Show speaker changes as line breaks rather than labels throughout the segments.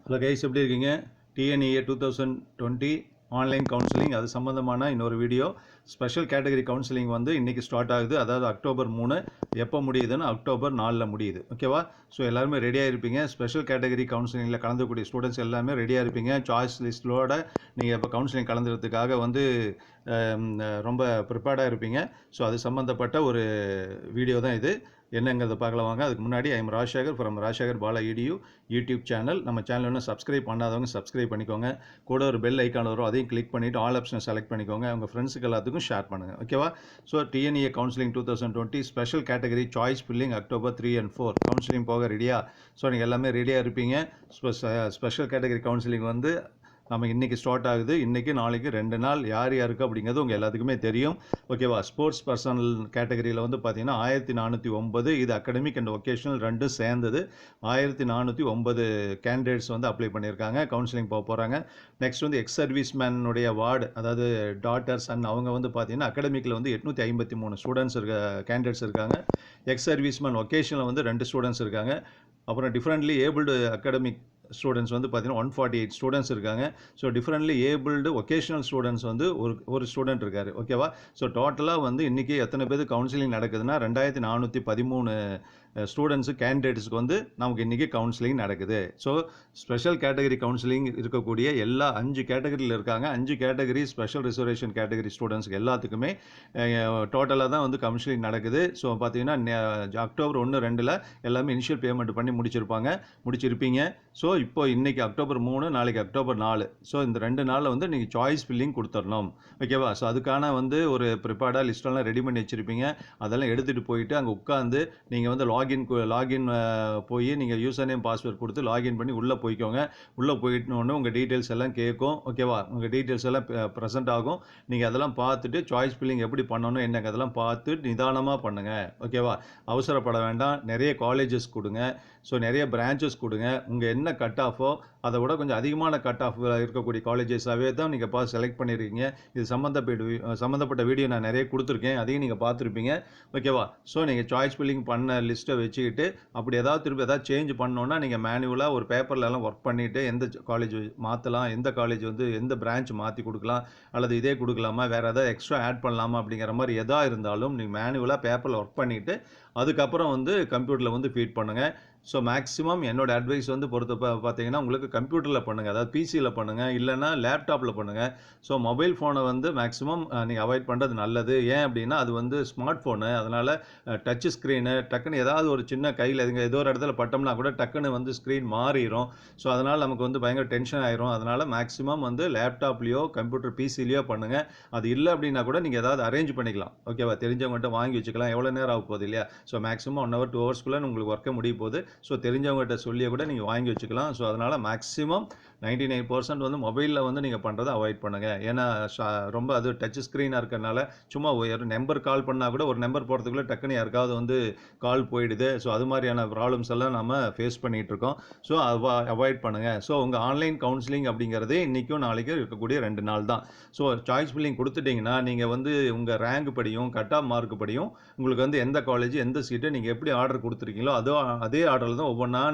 Hello guys, எப்படி இருக்கீங்க? TNEA 2020 online counselling அது சம்மந்தமான இன்னொரு வீடியோ. ஸ்பெஷல் கேட்டகரி கவுன்சிலிங் வந்து இன்றைக்கி ஸ்டார்ட் ஆகுது. அதாவது அக்டோபர் 3 எப்போ முடியுதுன்னு அக்டோபர் 4 முடியுது. ஓகேவா? ஸோ எல்லாருமே ரெடியாக இருப்பீங்க. ஸ்பெஷல் கேட்டகரி கவுன்சிலிங்கில் கலந்துக்கூடிய ஸ்டூடெண்ட்ஸ் எல்லாமே ரெடியாக இருப்பீங்க. சாய்ஸ் லிஸ்ட்டோட நீங்கள் இப்போ கவுன்சிலிங் கலந்துக்கிறதுக்காக வந்து ரொம்ப ப்ரிப்பேர்டாக இருப்பீங்க. ஸோ அது சம்மந்தப்பட்ட ஒரு வீடியோ தான் இது. என்னங்கிறத பார்க்கலாம் வாங்க. அதுக்கு முன்னாடி I'm Rajasekar from Rajasekar Bala EDU YouTube channel. நம்ம சேனல் இன்னும் சப்ஸ்கிரைப் பண்ணாதவங்க சப்ஸ்கிரைப் பண்ணிக்கோங்க. கூட ஒரு பெல் ஐக்கான் வரும், அதையும் கிளிக் பண்ணிவிட்டு ஆல் ஆப்ஷனை செலக்ட் பண்ணிக்கோங்க. உங்கள் ஃப்ரெண்ட்ஸுக்கு எல்லாத்துக்கும் ஷேர் பண்ணுங்கள். ஓகேவா? So TNEA counselling 2020 special category choice filling October 3 and 4 counselling போக ரெடியா? ஸோ நீங்கள் எல்லாமே ரெடியாக இருப்பீங்க. ஸ்பெஷல் கேட்டகரி கவுன்சிலிங் வந்து நம்ம இன்றைக்கி ஸ்டார்ட் ஆகுது. இன்றைக்கி நாளைக்கு 2 நாள். யார் யாருக்கு அப்படிங்கிறது உங்கள் எல்லாத்துக்குமே தெரியும். ஓகேவா? ஸ்போர்ட்ஸ் பர்சனல் கேட்டகரியில் வந்து பார்த்தீங்கன்னா 1409, இது அகடமிக் அண்ட் ஒகேஷனல் ரெண்டும் சேர்ந்தது. 1409 கேண்டிடேட்ஸ் வந்து அப்ளை பண்ணியிருக்காங்க, கவுன்சிலிங் போக போகிறாங்க. நெக்ஸ்ட் வந்து எக்ஸ் சர்வீஸ் மேனுடைய வார்டு, அதாவது டாட்டர் சன், அவங்க வந்து பார்த்தீங்கன்னா அகடமிக்கில் வந்து 853 ஸ்டூடெண்ட்ஸ் கேண்டிடேட்ஸ் இருக்காங்க. எக்ஸ் சர்வீஸ் மேன் ஒகேஷனில் வந்து 2 ஸ்டூடெண்ட்ஸ் இருக்காங்க. அப்புறம் டிஃப்ரெண்ட்லி ஏபிள்டு அகடமிக் ஸ்டூடெண்ட்ஸ் வந்து பார்த்தீங்கன்னா 148 ஸ்டூடெண்ட்ஸ் இருக்காங்க. So differently abled vocational students வந்து ஒரு ஸ்டூடெண்ட் இருக்கார். ஓகேவா? ஸோ டோட்டலாக வந்து இன்றைக்கி எத்தனை பேர் கவுன்சிலிங் நடக்குதுன்னா 2413 ஸ்டூடெண்ட்ஸு கேண்டிடேட்ஸுக்கு வந்து நமக்கு இன்றைக்கி கவுன்சிலிங் நடக்குது. ஸோ ஸ்பெஷல் கேட்டகரி கவுன்சிலிங் இருக்கக்கூடிய எல்லா 5 கேட்டகரியில் இருக்காங்க. 5 கேட்டகரி ஸ்பெஷல் ரிசர்வேஷன் கேட்டகரி ஸ்டூடெண்ட்ஸ்க்கு எல்லாத்துக்குமே டோட்டலாக தான் வந்து கவுன்சிலிங் நடக்குது. ஸோ பார்த்தீங்கன்னா அக்டோபர் 1, 2 எல்லாமே இனிஷியல் பேமெண்ட் பண்ணி முடிச்சிருப்பீங்க. ஸோ இப்போ இன்றைக்கி அக்டோபர் 3, நாளைக்கு அக்டோபர் 4. ஸோ இந்த 2 நாளில் வந்து நீங்கள் சாய்ஸ் ஃபில்லிங் கொடுத்துடணும். ஓகேவா? ஸோ அதுக்கான வந்து ஒரு ப்ரிப்பேர்டாக லிஸ்ட்டெல்லாம் ரெடி பண்ணி வச்சுருப்பீங்க. அதெல்லாம் எடுத்துகிட்டு போயிட்டு அங்கே உட்காந்து நீங்கள் வந்து லாகின் போய் நீங்கள் யூசர் நேம் பாஸ்வேர்ட் கொடுத்து லாகின் பண்ணி உள்ளே போய்க்கோங்க. உள்ளே போயிட்டோன்னு உங்கள் டீட்டெயில்ஸ் எல்லாம் கேட்கும். ஓகேவா? உங்கள் டீட்டெயில்ஸ் எல்லாம் ப்ரெசென்ட் ஆகும். நீங்கள் அதெல்லாம் பார்த்துட்டு சாய்ஸ் ஃபில்லிங் எப்படி பண்ணணும் என்னங்க அதெல்லாம் பார்த்து நிதானமாக பண்ணுங்கள். ஓகேவா? அவசரப்பட வேண்டாம். நிறைய காலேஜஸ் கொடுங்க. ஸோ நிறைய பிரான்ச்சஸ் கொடுங்க. உங்கள் என்ன கட் ஆஃபோ அதை விட கொஞ்சம் அதிகமான கட் ஆஃப் இருக்கக்கூடிய காலேஜஸாகவே தான் நீங்கள் செலக்ட் பண்ணியிருக்கீங்க. இது சம்மந்தப்பட்ட வீடியோ நான் நிறைய கொடுத்துருக்கேன், அதையும் நீங்கள் பார்த்துருப்பீங்க. ஓகேவா? ஸோ நீங்கள் சாய்ஸ் ஃபில்லிங் பண்ண லிஸ்ட்டை வச்சுக்கிட்டு அப்படி திருப்பி ஏதாவது சேஞ்ச் பண்ணோன்னா நீங்கள் மேனுவலாக ஒரு பேப்பர்லலாம் ஒர்க் பண்ணிவிட்டு எந்த காலேஜ் மாற்றலாம், எந்த காலேஜ் வந்து எந்த பிரான்ச் மாற்றி கொடுக்கலாம், அல்லது இதே கொடுக்கலாமா, வேறு ஏதாவது எக்ஸ்ட்ரா ஆட் பண்ணலாமா அப்படிங்கிற மாதிரி எதாக இருந்தாலும் நீங்கள் மேனுவலாக பேப்பரில் ஒர்க் பண்ணிவிட்டு அதுக்கப்புறம் வந்து கம்ப்யூட்டரில் வந்து ஃபீட் பண்ணுங்கள். ஸோ மேக்ஸிமம் என்னோட அட்வைஸ் வந்து பார்த்தீங்கன்னா உங்களுக்கு கம்ப்யூட்டரில் பண்ணுங்கள், அதாவது பிசியில் பண்ணுங்கள், இல்லைனா லேப்டாப்பில் பண்ணுங்கள். ஸோ மொபைல் ஃபோனை வந்து மேக்ஸிமம் நீங்கள் அவாய்ட் பண்ணுறது நல்லது. ஏன் அப்படின்னா அது வந்து ஸ்மார்ட் ஃபோனு, அதனால் டச் ஸ்க்ரீனு டக்குன்னு ஏதாவது ஒரு சின்ன கையில் ஏதோ ஒரு இடத்துல பட்டோம்னா கூட டக்குன்னு வந்து ஸ்க்ரீன் மாறிடும். ஸோ அதனால் நமக்கு வந்து பயங்கர டென்ஷன் ஆயிரும். அதனால் மேக்ஸிமம் வந்து லேப்டாப்லேயோ கம்ப்யூட்டர் பிசிலேயோ பண்ணுங்கள். அது இல்லை அப்படின்னா கூட நீங்கள் ஏதாவது அரேஞ்ச் பண்ணிக்கலாம். ஓகேவா? தெரிஞ்சவங்கள்ட்ட வாங்கி வச்சுக்கலாம். எவ்வளோ நேரம் ஆக போகுது இல்லையா? ஸோ மேக்ஸிமம் 1 hour 2 hours உங்களுக்கு ஒர்க்கை முடிய போகுது. ஸோ தெரிஞ்சவங்ககிட்ட சொல்லியே கூட நீங்கள் வாங்கி வச்சுக்கலாம். ஸோ அதனால் மேக்ஸிமம் 99% வந்து மொபைலில் வந்து நீங்கள் பண்ணுறதை அவாய்ட் பண்ணுங்கள். ஏன்னா ரொம்ப அது டச் ஸ்க்ரீனாக இருக்கிறனால சும்மா ஒரு நம்பர் கால் பண்ணால் கூட ஒரு நம்பர் போகிறதுக்குள்ளே டக்குன்னு யாருக்காவது வந்து கால் போயிடுது. ஸோ அது மாதிரியான ப்ராப்ளம்ஸ் எல்லாம் நம்ம ஃபேஸ் பண்ணிகிட்ருக்கோம். ஸோ அவாய்ட் பண்ணுங்கள். ஸோ உங்கள் ஆன்லைன் கவுன்சிலிங் அப்படிங்கிறதே இன்றைக்கும் நாளைக்கும் இருக்கக்கூடிய 2 நாள் தான். ஸோ சாய்ஸ் ஃபில்லிங் கொடுத்துட்டிங்கன்னா நீங்கள் வந்து உங்கள் ரேங்க் படியும் கட் ஆஃப் மார்க் படியும் உங்களுக்கு வந்து எந்த காலேஜ் எந்த சீட்டை நீங்கள் எப்படி ஆர்டர் கொடுத்துருக்கீங்களோ அதே ஆர்டரில் தான் ஒவ்வொன்றா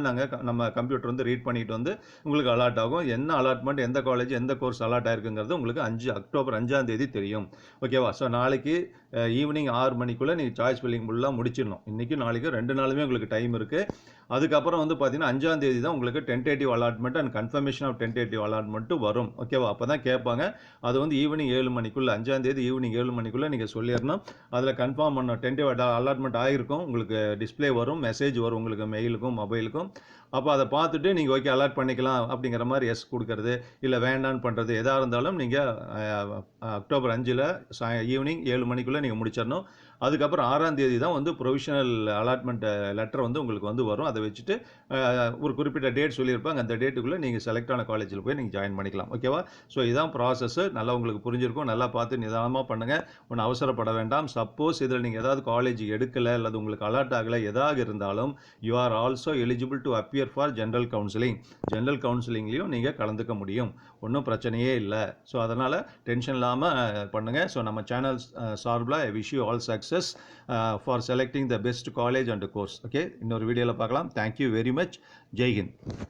நம்ம கம்ப்யூட்டர் வந்து ரீட் பண்ணிட்டு வந்து உங்களுக்கு அலாட் ஆகும். என்ன அலாட்மெண்ட், எந்த காலேஜ் எந்த கோர்ஸ் அலாட் ஆயிருக்குங்கிறது உங்களுக்கு அக்டோபர் 5 தெரியும். ஓகேவா? ஸோ நாளைக்கு ஈவினிங் 6 மணிக்குள்ளே நீங்கள் சாய்ஸ் ஃபில்லிங் ஃபுல்லாக முடிச்சிடணும். இன்றைக்கி நாளைக்கு 2 நாளுமே உங்களுக்கு டைம் இருக்குது. அதுக்கப்புறம் வந்து பார்த்தீங்கன்னா 5 தான் உங்களுக்கு tentative allotment and confirmation of tentative allotment வரும். ஓகேவா? அப்போ தான் கேட்பாங்க. அது வந்து ஈவினிங் 7 மணிக்குள்ளே 5 ஈவினிங் 7 மணிக்குள்ளே நீங்கள் சொல்லிடணும். அதில் கன்ஃபார்ம் பண்ண டென்டேட்டிவ் அலாட்மெண்ட் ஆகிருக்கும். உங்களுக்கு டிஸ்பிளே வரும், மெசேஜ் வரும் உங்களுக்கு மெயிலுக்கும் மொபைலுக்கும். அப்போ அதை பார்த்துட்டு நீங்கள் ஓகே அலாட் பண்ணிக்கலாம் அப்படிங்கிற மாதிரி எஸ் கொடுக்கறது, இல்லை வேண்டான்னு பண்ணுறது எதாக இருந்தாலும் நீங்கள் அக்டோபர் 5 ஈவினிங் 7 மணிக்குள்ளே நீங்கள் முடிச்சிடணும். அதுக்கப்புறம் 6 தான் வந்து ப்ரொவிஷனல் அலாட்மெண்ட் லெட்டர் வந்து உங்களுக்கு வந்து வரும். அதை வச்சுட்டு ஒரு குறிப்பிட்ட டேட் சொல்லியிருப்பாங்க. அந்த டேட்டுக்குள்ளே நீங்கள் செலக்ட் ஆன காலேஜில் போய் நீங்கள் ஜாயின் பண்ணிக்கலாம். ஓகேவா? ஸோ இதான் ப்ராசஸ்ஸு. நல்லா உங்களுக்கு புரிஞ்சிருக்கும். நல்லா பார்த்து நிதானமாக பண்ணுங்கள். ஒன்றும் அவசரப்பட வேண்டாம். சப்போஸ் இதில் நீங்கள் ஏதாவது காலேஜ் எடுக்கலை அல்லது உங்களுக்கு அலாட் ஆகலை எதாக இருந்தாலும் you are also eligible to appear for general counselling. General கவுன்சிலிங்லேயும் நீங்கள் கலந்துக்க முடியும். ஒன்றும் பிரச்சனையே இல்லை. ஸோ அதனால் டென்ஷன் இல்லாமல் பண்ணுங்கள். ஸோ நம்ம சேனல் சார்பில் I wish you all success for selecting the best college and course. Okay, இன்னொரு வீடியோவில் பார்க்கலாம். Thank you very much. Jai Hind.